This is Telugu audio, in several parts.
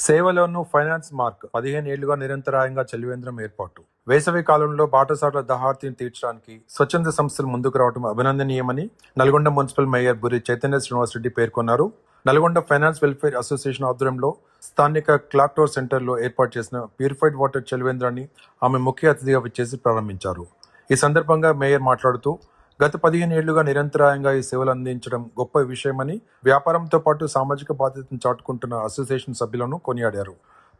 సేవలోను ఫైనాన్స్ మార్క్ 15 ఏళ్లుగా నిరంతరాయంగా చలివేంద్రం ఏర్పాటు. వేసవి కాలంలో బాటసార్ల దహార్తిని తీర్చడానికి స్వచ్ఛంద సంస్థలు ముందుకు రావడం అభినందనీయమని నల్గొండ మున్సిపల్ మేయర్ బురి చైతన్య శ్రీనివాస్ రెడ్డి పేర్కొన్నారు. నల్గొండ ఫైనాన్స్ వెల్ఫేర్ అసోసియేషన్ ఆధ్వర్యంలో స్థానిక క్లాక్ టవర్ సెంటర్లో ఏర్పాటు చేసిన ప్యూరిఫైడ్ వాటర్ చలివేంద్రాన్ని ఆమె ముఖ్య అతిథిగా విచ్చేసి ప్రారంభించారు. ఈ సందర్భంగా మేయర్ మాట్లాడుతూ గత 15 ఏళ్లుగా నిరంతరాయంగా ఈ సేవలు అందించడం గొప్ప విషయమని, వ్యాపారంతో పాటు సామాజిక బాధ్యతను చాటుకుంటున్న అసోసియేషన్ సభ్యులను కొనియాడారు.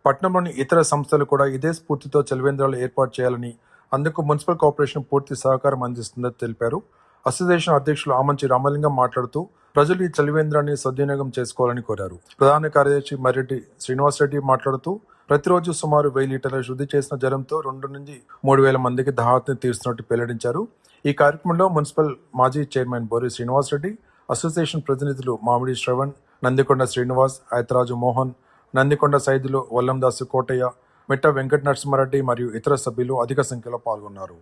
పట్టణంలోని ఇతర సంస్థలు కూడా ఇదే స్ఫూర్తితో చలివేంద్రాలు ఏర్పాటు చేయాలని, అందుకు మున్సిపల్ కార్పొరేషన్ పూర్తి సహకారం అందిస్తుందని తెలిపారు. అసోసియేషన్ అధ్యక్షులు ఆమంచి రామలింగం మాట్లాడుతూ ప్రజలు ఈ చలివేంద్రాన్ని సద్వినియోగం చేసుకోవాలని కోరారు. ప్రధాన కార్యదర్శి మర్రెడ్డి శ్రీనివాసరెడ్డి మాట్లాడుతూ ప్రతిరోజు సుమారు 1000 లీటర్ల శుద్ధి చేసిన జలంతో 2 నుంచి 3,000 మందికి దాహార్తిని తీరుస్తున్నట్టు వెల్లడించారు. ఈ కార్యక్రమంలో మున్సిపల్ మాజీ చైర్మన్ బోరి శ్రీనివాసరెడ్డి, అసోసియేషన్ ప్రతినిధులు మామిడి శ్రవణ్, నందికొండ శ్రీనివాస్, ఐతరాజు మోహన్, నందికొండ సైదులు, వల్లందాసు కోటయ్య, మిట్ట వెంకట నరసింహారెడ్డి మరియు ఇతర సభ్యులు అధిక సంఖ్యలో పాల్గొన్నారు.